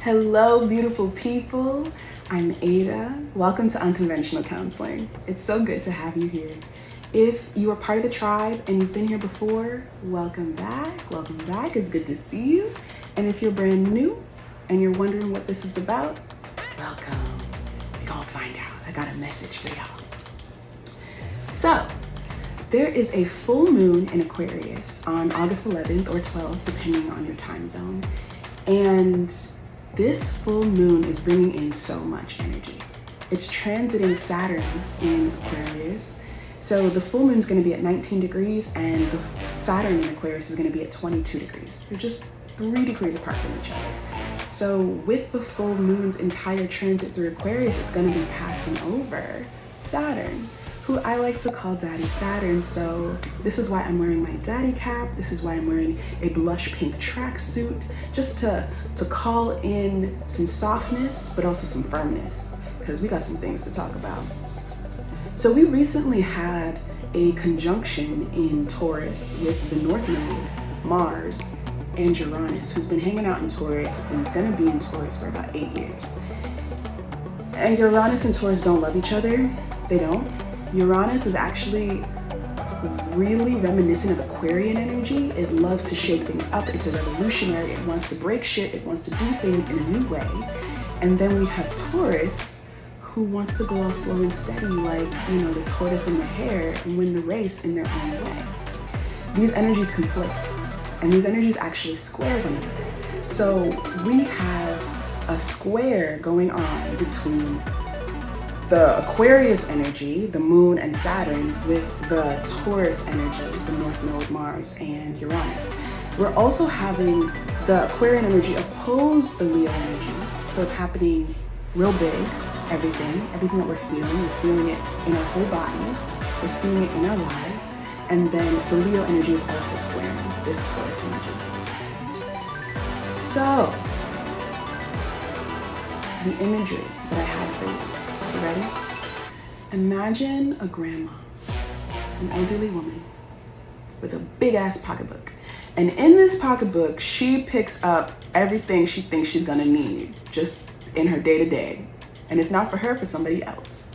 Hello, beautiful people. I'm Ayda. Welcome to Unconventional Counseling. It's so good to have you here. If you are part of the tribe and you've been here before, welcome back. Welcome back. It's good to see you. And if you're brand new and you're wondering what this is about, welcome. We're gonna find out. I got a message for y'all. So, there is a full moon in Aquarius on August 11th or 12th, depending on your time zone. And this full moon is bringing in so much energy. It's transiting Saturn in Aquarius. So the full moon is going to be at 19 degrees and the Saturn in Aquarius is going to be at 22 degrees. They're just 3 degrees apart from each other. So with the full moon's entire transit through Aquarius, it's going to be passing over Saturn, who I like to call Daddy Saturn. So this is why I'm wearing my daddy cap. This is why I'm wearing a blush pink tracksuit, just to call in some softness, but also some firmness, because we got some things to talk about. So we recently had a conjunction in Taurus with the North Node, Mars, and Uranus, who's been hanging out in Taurus and is gonna be in Taurus for about 8 years. And Uranus and Taurus don't love each other. They don't. Uranus is actually really reminiscent of Aquarian energy. It loves to shake things up. It's a revolutionary. It wants to break shit. It wants to do things in a new way. And then we have Taurus, who wants to go all slow and steady, like, the tortoise and the hare, and win the race in their own way. These energies conflict, and these energies actually square one another. So we have a square going on between the Aquarius energy, the moon and Saturn, with the Taurus energy, the North Node, Mars, and Uranus. We're also having the Aquarian energy oppose the Leo energy. So it's happening real big, everything that we're feeling it in our whole bodies, we're seeing it in our lives, and then the Leo energy is also squaring this Taurus energy. So, the imagery that I have for you. You ready? Imagine a grandma, an elderly woman with a big ass pocketbook. And in this pocketbook, she picks up everything she thinks she's gonna need just in her day to day. And if not for her, for somebody else.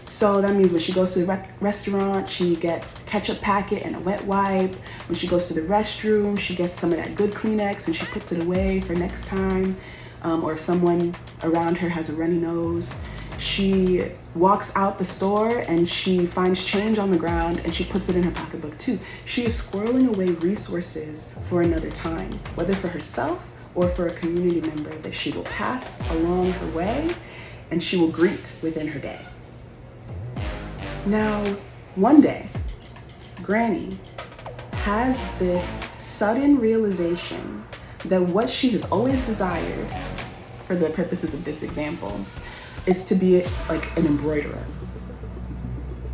So that means when she goes to the restaurant, she gets a ketchup packet and a wet wipe. When she goes to the restroom, she gets some of that good Kleenex and she puts it away for next time. Or if someone around her has a runny nose. She walks out the store and she finds change on the ground and she puts it in her pocketbook too. She is squirreling away resources for another time, whether for herself or for a community member that she will pass along her way and she will greet within her day. Now, one day, Granny has this sudden realization that what she has always desired, for the purposes of this example, is to be like an embroiderer.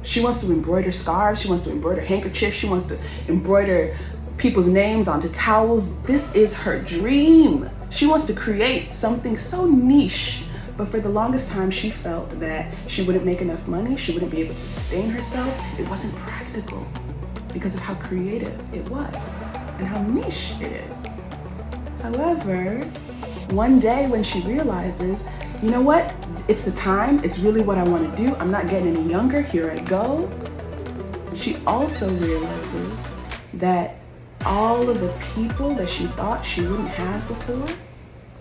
She wants to embroider scarves, she wants to embroider handkerchiefs, she wants to embroider people's names onto towels. This is her dream. She wants to create something so niche, but for the longest time she felt that she wouldn't make enough money, she wouldn't be able to sustain herself. It wasn't practical because of how creative it was and how niche it is. However, one day when she realizes, you know what? It's the time. It's really what I want to do. I'm not getting any younger. Here I go. She also realizes that all of the people that she thought she wouldn't have before,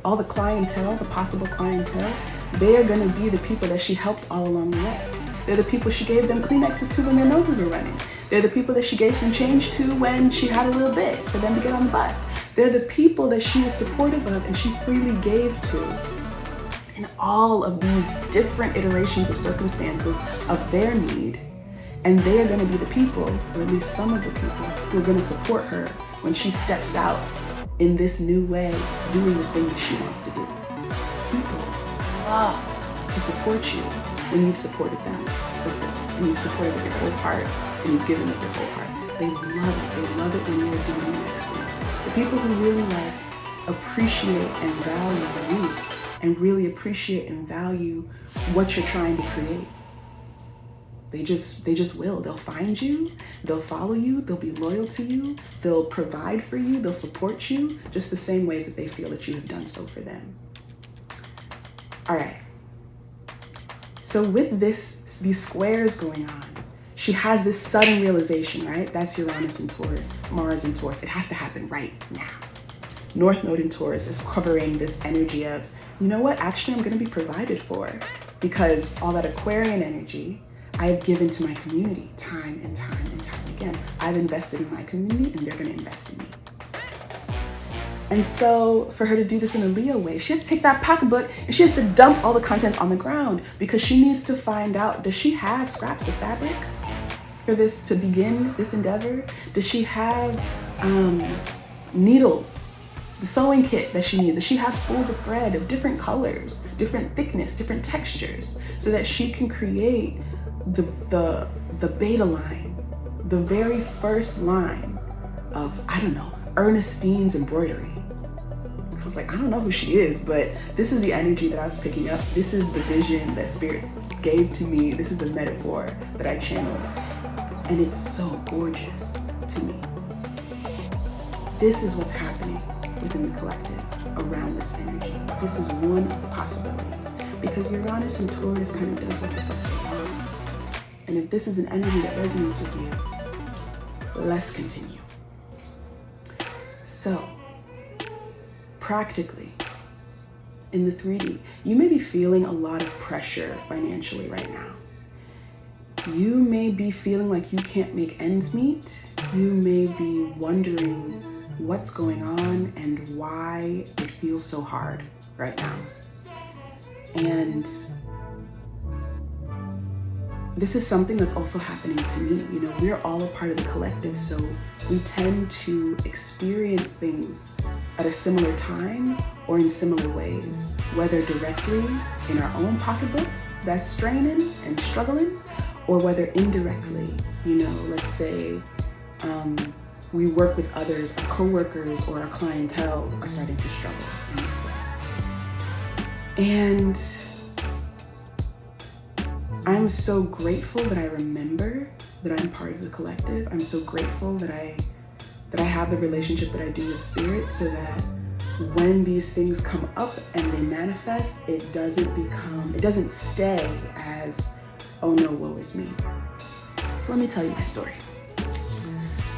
all the clientele, the possible clientele, they are going to be the people that she helped all along the way. They're the people she gave them Kleenexes to when their noses were running. They're the people that she gave some change to when she had a little bit for them to get on the bus. They're the people that she was supportive of and she freely gave to in all of these different iterations of circumstances of their need. And they are going to be the people, or at least some of the people, who are going to support her when she steps out in this new way, doing the thing that she wants to do. People love to support you when you've supported them before, and you've supported with your whole heart, and you've given with your whole heart. They love it. They love it when you're doing the next thing. The people who really appreciate and value you, and really appreciate and value what you're trying to create. They just will. They'll find you, they'll follow you, they'll be loyal to you, they'll provide for you, they'll support you, just the same ways that they feel that you have done so for them. All right. So with these squares going on, she has this sudden realization, right? That's Uranus and Taurus, Mars and Taurus. It has to happen right now. North Node in Taurus is covering this energy of, you know what? Actually, I'm going to be provided for, because all that Aquarian energy I have given to my community time and time and time again. I've invested in my community and they're going to invest in me. And so for her to do this in a Leo way, she has to take that pocketbook and she has to dump all the contents on the ground, because she needs to find out, does she have scraps of fabric for this to begin this endeavor? Does she have needles, the sewing kit that she needs? Does she have spools of thread of different colors, different thickness, different textures, so that she can create the beta line, the very first line of, I don't know, Ernestine's embroidery? I was like, I don't know who she is, but this is the energy that I was picking up. This is the vision that Spirit gave to me. This is the metaphor that I channeled. And it's so gorgeous to me. This is what's happening within the collective around this energy. This is one of the possibilities, because Uranus and Taurus kind of does what the fuck they want. And if this is an energy that resonates with you, let's continue. So, practically, in the 3D, you may be feeling a lot of pressure financially right now. You may be feeling like you can't make ends meet. You may be wondering what's going on and why it feels so hard right now. And this is something that's also happening to me. You know, we're all a part of the collective, so we tend to experience things at a similar time or in similar ways, whether directly in our own pocketbook that's straining and struggling, or whether indirectly, you know, let's say we work with others, our coworkers or our clientele are starting to struggle in this way. And I'm so grateful that I remember that I'm part of the collective. I'm so grateful that I have the relationship that I do with Spirit, so that when these things come up and they manifest, it doesn't stay as, oh no, woe is me. So let me tell you my story.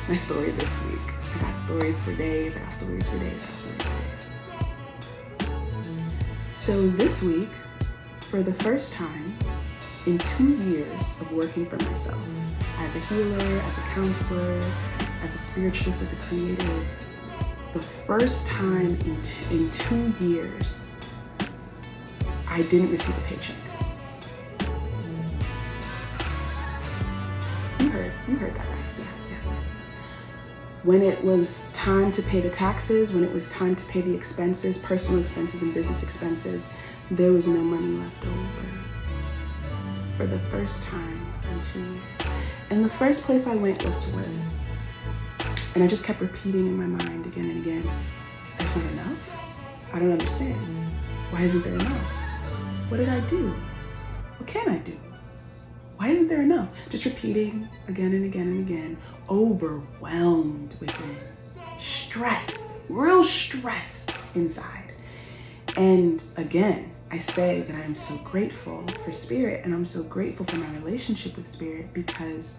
My story this week. I got stories for days, I got stories for days, I got stories for days. So this week, for the first time in 2 years of working for myself, as a healer, as a counselor, as a spiritualist, as a creative, the first time in 2 years, I didn't receive a paycheck. You heard that right, yeah. When it was time to pay the taxes, when it was time to pay the expenses, personal expenses and business expenses, there was no money left over. For the first time in 2 years. And the first place I went was to work. And I just kept repeating in my mind again and again, there's not enough? I don't understand. Why isn't there enough? What did I do? What can I do? Why isn't there enough? Just repeating again and again and again, overwhelmed within, stressed, real stressed inside. And again, I say that I'm so grateful for Spirit, and I'm so grateful for my relationship with Spirit, because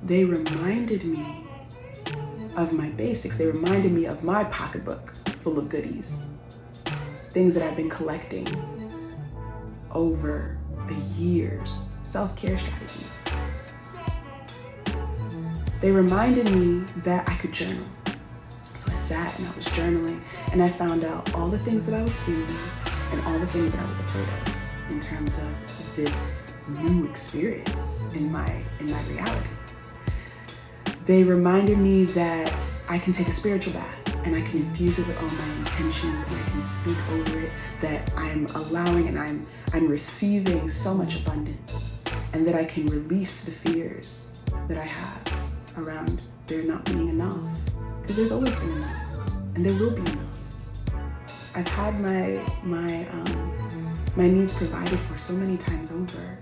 they reminded me of my basics. They reminded me of my pocketbook full of goodies, things that I've been collecting over the years, self-care strategies. They reminded me that I could journal. So I sat and I was journaling, and I found out all the things that I was feeling and all the things that I was afraid of in terms of this new experience in my reality. They reminded me that I can take a spiritual bath and I can infuse it with all my intentions, and I can speak over it, that I'm allowing and I'm receiving so much abundance, and that I can release the fears that I have around there not being enough, because there's always been enough and there will be enough. I've had my needs provided for so many times over.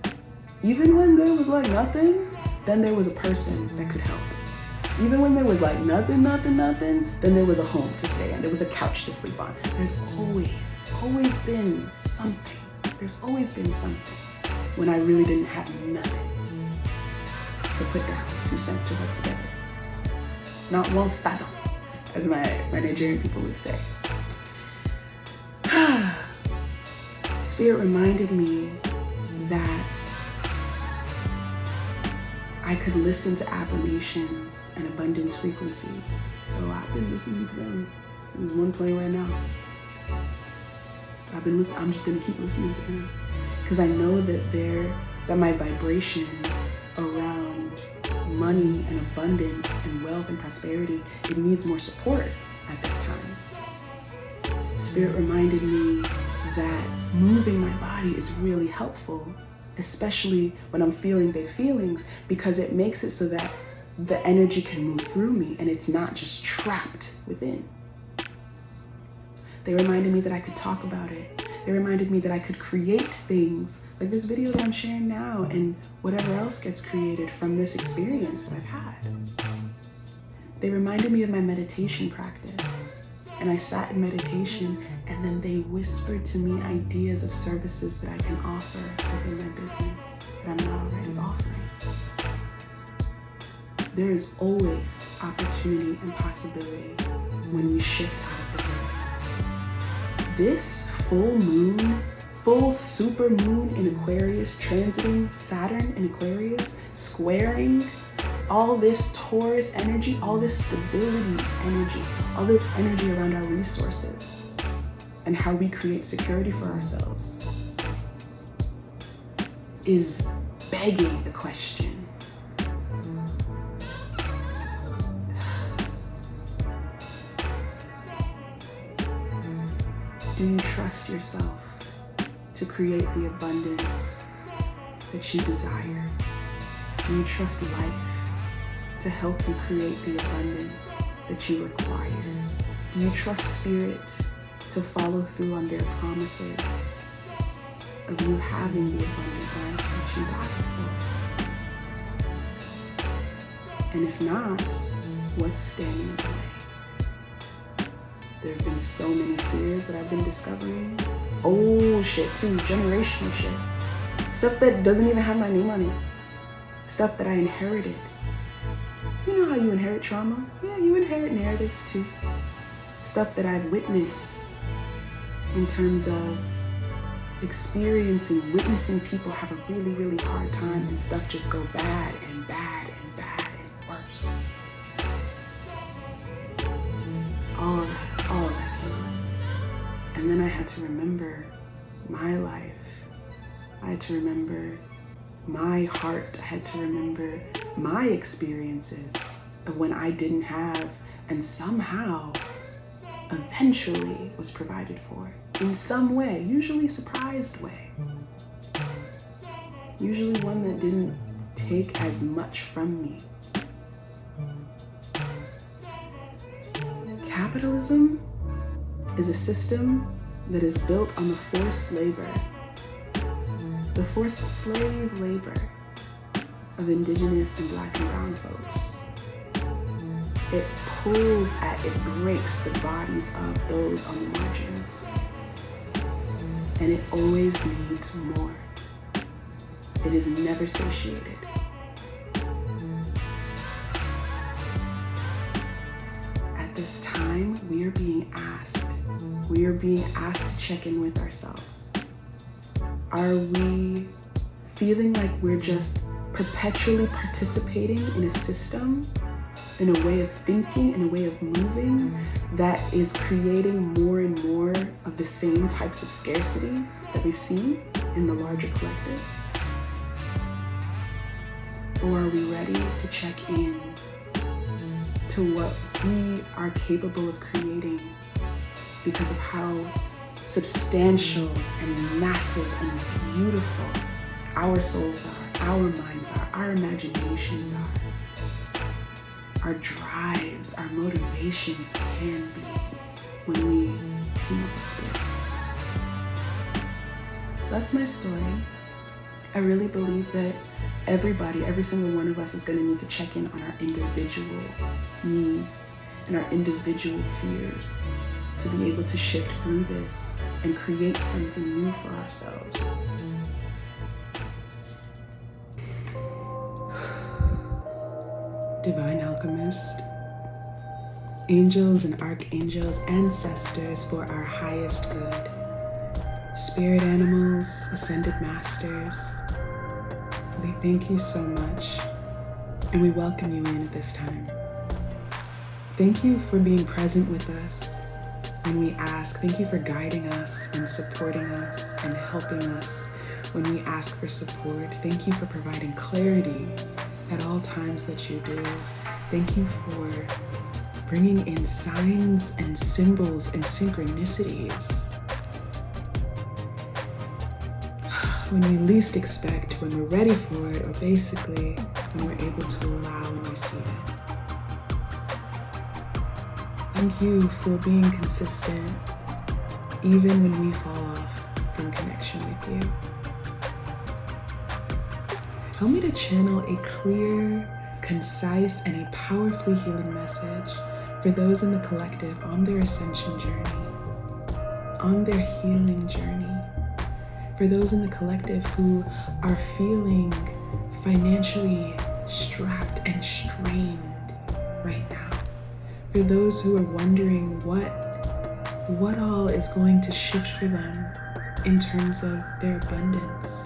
Even when there was like nothing, then there was a person that could help. Even when there was like nothing, then there was a home to stay in. There was a couch to sleep on. There's always been something. There's always been something when I really didn't have nothing to put down, 2 cents to rub together. Not one fathom, as my Nigerian people would say. Spirit reminded me that I could listen to affirmations and abundance frequencies. So I've been listening to them. There's one playing right now. I'm just gonna keep listening to them because I know that my vibration around money and abundance and wealth and prosperity, it needs more support at this time. Spirit reminded me that moving my body is really helpful, especially when I'm feeling big feelings, because it makes it so that the energy can move through me and it's not just trapped within. They reminded me that I could talk about it. They reminded me that I could create things like this video that I'm sharing now and whatever else gets created from this experience that I've had. They reminded me of my meditation practice. And I sat in meditation and then they whispered to me ideas of services that I can offer within my business that I'm not already offering. There is always opportunity and possibility when we shift out of the way. This full super moon in Aquarius, transiting Saturn in Aquarius, squaring all this Taurus energy, all this stability energy, all this energy around our resources and how we create security for ourselves is begging the question. Do you trust yourself to create the abundance that you desire? Do you trust life to help you create the abundance that you require? Do you trust spirit to follow through on their promises of you having the abundant life that you've asked for? And if not, what's standing in the way? There have been so many fears that I've been discovering. Old shit too, generational shit. Stuff that doesn't even have my name on it. Stuff that I inherited. You know how you inherit trauma? Yeah, you inherit narratives too. Stuff that I've witnessed in terms of witnessing people have a really, really hard time and stuff just go bad and bad and bad and worse. All of that came up. And then I had to remember my life. I had to remember my heart. I had to remember my experiences of when I didn't have and somehow eventually was provided for in some way, usually surprised way. Usually one that didn't take as much from me. Capitalism is a system that is built on the forced labor, the forced slave labor of indigenous and black and brown folks. It breaks the bodies of those on the margins. And it always needs more. It is never satiated. At this time, we are being asked to check in with ourselves. Are we feeling like we're just perpetually participating in a system, in a way of thinking, in a way of moving that is creating more and more of the same types of scarcity that we've seen in the larger collective? Or are we ready to check in to what we are capable of creating because of how substantial and massive and beautiful our souls are, our minds are, our imaginations are, our drives, our motivations can be when we team up with spirit. So that's my story. I really believe that every single one of us is going to need to check in on our individual needs and our individual fears to be able to shift through this and create something new for ourselves. Divine Alchemist, angels and archangels, ancestors for our highest good, spirit animals, ascended masters, we thank you so much and we welcome you in at this time. Thank you for being present with us when we ask. Thank you for guiding us and supporting us and helping us when we ask for support. Thank you for providing clarity at all times that you do. Thank you for bringing in signs and symbols and synchronicities when we least expect, when we're ready for it, or basically when we're able to allow and receive it. Thank you for being consistent even when we fall off from connection with you. Help me to channel a clear, concise, and a powerfully healing message for those in the collective on their ascension journey, on their healing journey, for those in the collective who are feeling financially strapped and strained right now, for those who are wondering what all is going to shift for them in terms of their abundance,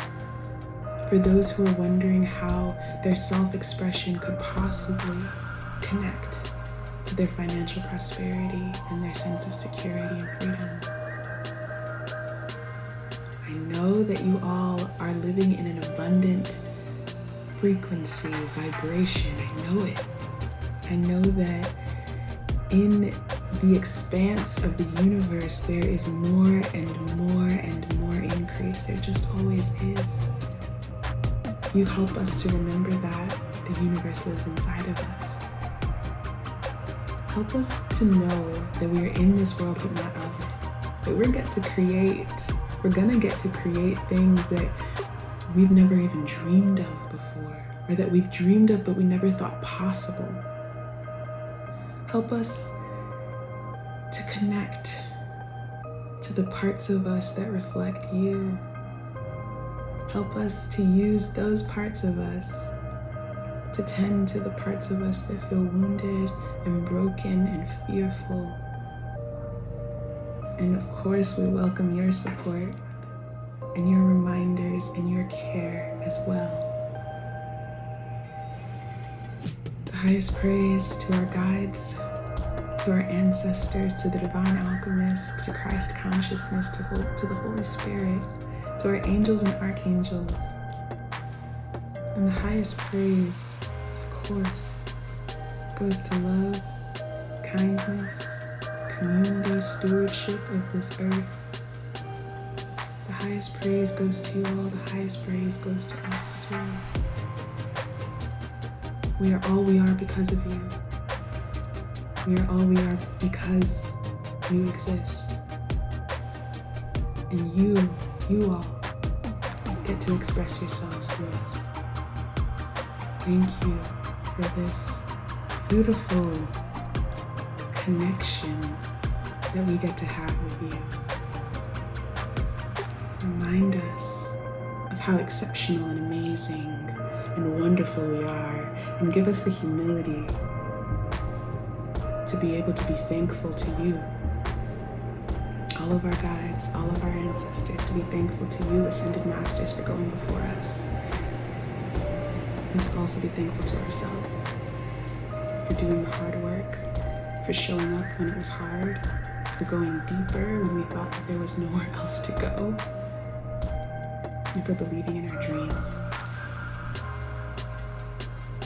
for those who are wondering how their self-expression could possibly connect to their financial prosperity and their sense of security and freedom. I know that you all are living in an abundant frequency, vibration. I know it. I know that in the expanse of the universe, there is more and more and more increase. There just always is. You help us to remember that the universe lives inside of us. Help us to know that we are in this world but not of it. That we're gonna get to create things that we've never even dreamed of before, or that we've dreamed of but we never thought possible. Help us to connect to the parts of us that reflect you. Help us to use those parts of us to tend to the parts of us that feel wounded and broken and fearful. And of course, we welcome your support and your reminders and your care as well. The highest praise to our guides, to our ancestors, to the Divine Alchemist, to Christ consciousness, to the Holy Spirit, to our angels and archangels. And the highest praise, of course, goes to love, kindness, community, stewardship of this earth. The highest praise goes to you all. The highest praise goes to us as well. We are all we are because of you. We are all we are because you exist. And you all get to express yourselves through us. Thank you for this beautiful connection that we get to have with you. Remind us of how exceptional and amazing and wonderful we are, and give us the humility to be able to be thankful to you, all of our guides, all of our ancestors, to be thankful to you, ascended masters, for going before us, and to also be thankful to ourselves for doing the hard work, for showing up when it was hard, for going deeper when we thought that there was nowhere else to go, and for believing in our dreams.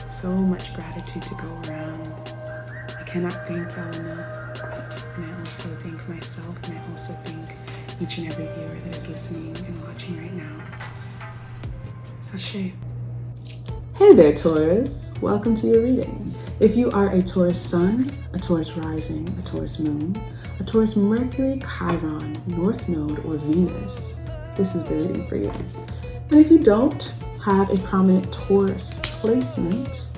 So much gratitude to go around. I cannot thank y'all enough. And I also thank myself, and I also thank each and every viewer that is listening and watching right now. Ashe. Hey there, Taurus. Welcome to your reading. If you are a Taurus sun, a Taurus rising, a Taurus moon, a Taurus Mercury, Chiron, North Node, or Venus, this is the reading for you. And if you don't have a prominent Taurus placement,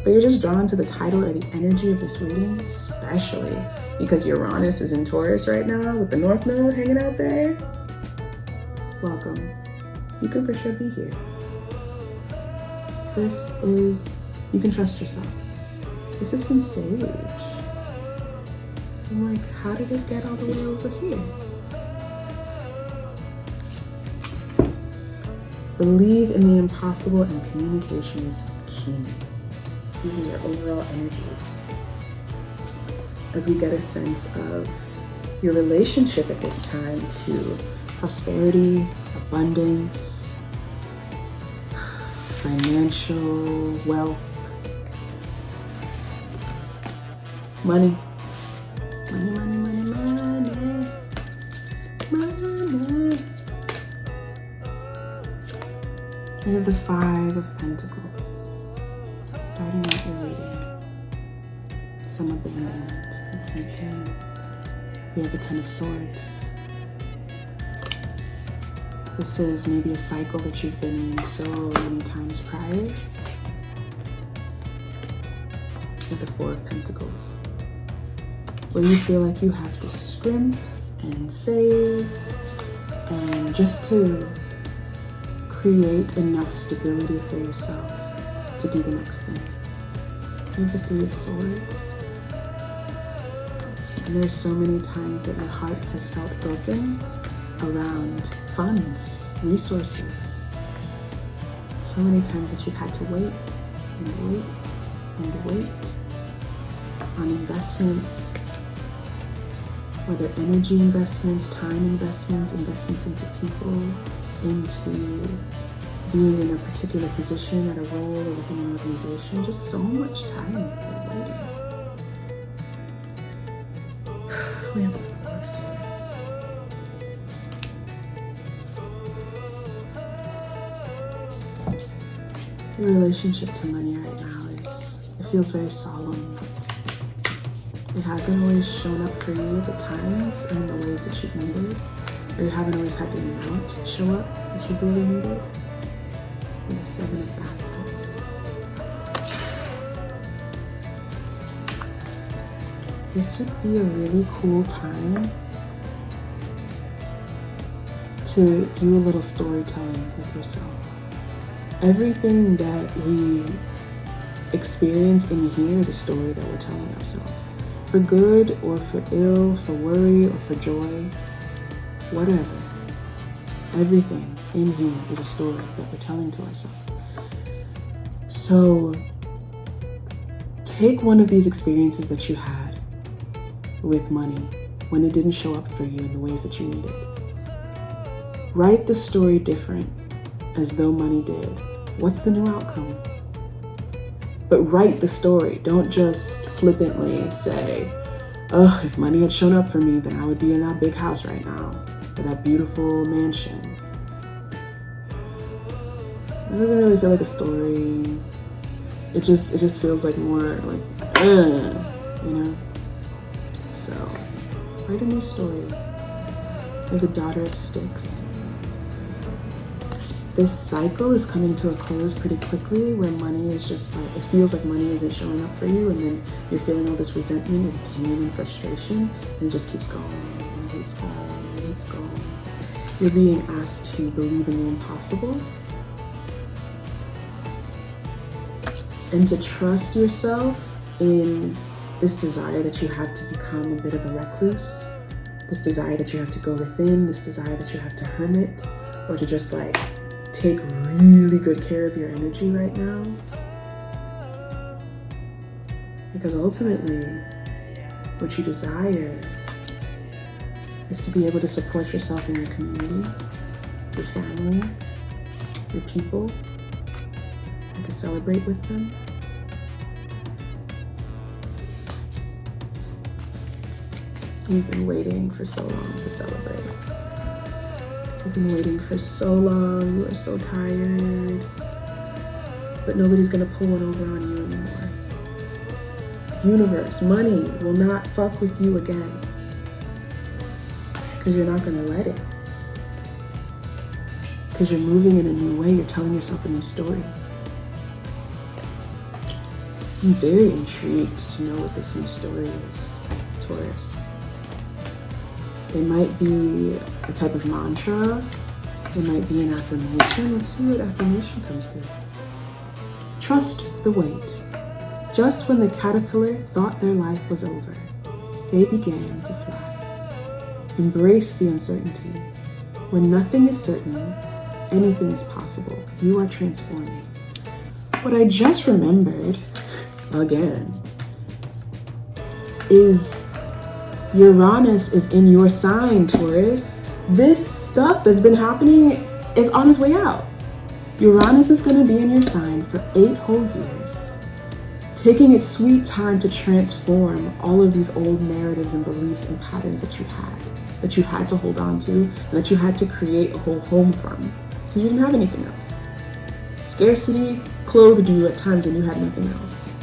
but you're just drawn to the title or the energy of this reading, especially because Uranus is in Taurus right now with the North Node hanging out there, welcome. You can for sure be here. You can trust yourself. This is some sage. I'm like, how did it get all the way over here? Believe in the impossible, and communication is key. These are your overall energies. As we get a sense of your relationship at this time to prosperity, abundance, financial wealth, money. Money, money, money, money, money. We have the Five of Pentacles, starting out your reading. Some abandonment and some pain. We have the Ten of Swords. This is maybe a cycle that you've been in so many times prior. With the Four of Pentacles, where you feel like you have to scrimp and save and just to create enough stability for yourself to do the next thing. You have the Three of Swords. And there's so many times that your heart has felt broken around funds, resources. So many times that you've had to wait and wait and wait on investments, whether energy investments, time investments, investments into people, into being in a particular position at a role or within an organization. Just so much time you've been waiting. We have the Four of Swords. Your relationship to money right now it feels very solemn. It hasn't always shown up for you at the times and in the ways that you've needed, or you haven't always had the amount show up that you really needed. And the Seven of Baskets. This would be a really cool time to do a little storytelling with yourself. Everything that we experience in here is a story that we're telling ourselves. For good or for ill, for worry or for joy, whatever. Everything in here is a story that we're telling to ourselves. So take one of these experiences that you had with money when it didn't show up for you in the ways that you needed. Write the story different, as though money did. What's the new outcome? But write the story. Don't just flippantly say, oh, if money had shown up for me, then I would be in that big house right now, or that beautiful mansion. It doesn't really feel like a story. It just feels like more like, you know? So, write a new story. You're the Daughter of Sticks. This cycle is coming to a close pretty quickly, where money is just like, it feels like money isn't showing up for you, and then you're feeling all this resentment and pain and frustration, and it just keeps going, and it keeps going, and it keeps going. You're being asked to believe in the impossible, and to trust yourself in this desire that you have to become a bit of a recluse, this desire that you have to go within, this desire that you have to hermit, or to just like take really good care of your energy right now. Because ultimately, what you desire is to be able to support yourself and your community, your family, your people, and to celebrate with them. You've been waiting for so long to celebrate. You've been waiting for so long, you are so tired, but nobody's gonna pull one over on you anymore. Universe, money will not fuck with you again, because you're not gonna let it. Because you're moving in a new way, you're telling yourself a new story. I'm very intrigued to know what this new story is. Taurus. It might be a type of mantra. It might be an affirmation. Let's see what affirmation comes through. Trust the wait. Just when the caterpillar thought their life was over, they began to fly. Embrace the uncertainty. When nothing is certain, anything is possible. You are transforming. What I just remembered, again, is Uranus is in your sign, Taurus. This stuff that's been happening is on its way out. Uranus is going to be in your sign for 8 whole years, taking its sweet time to transform all of these old narratives and beliefs and patterns that you had to hold on to, and that you had to create a whole home from, because you didn't have anything else. Scarcity clothed you at times when you had nothing else.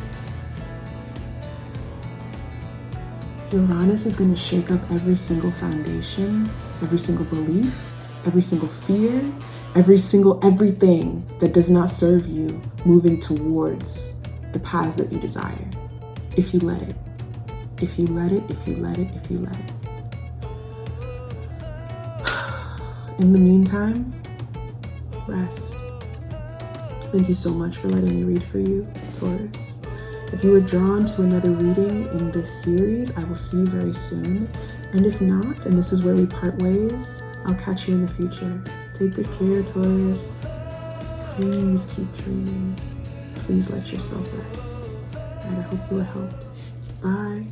Uranus is going to shake up every single foundation, every single belief, every single fear, everything that does not serve you moving towards the paths that you desire. If you let it. If you let it, if you let it, if you let it. In the meantime, rest. Thank you so much for letting me read for you, Taurus. If you were drawn to another reading in this series, I will see you very soon. And if not, and this is where we part ways, I'll catch you in the future. Take good care, Taurus. Please keep dreaming. Please let yourself rest. And I hope you were helped. Bye.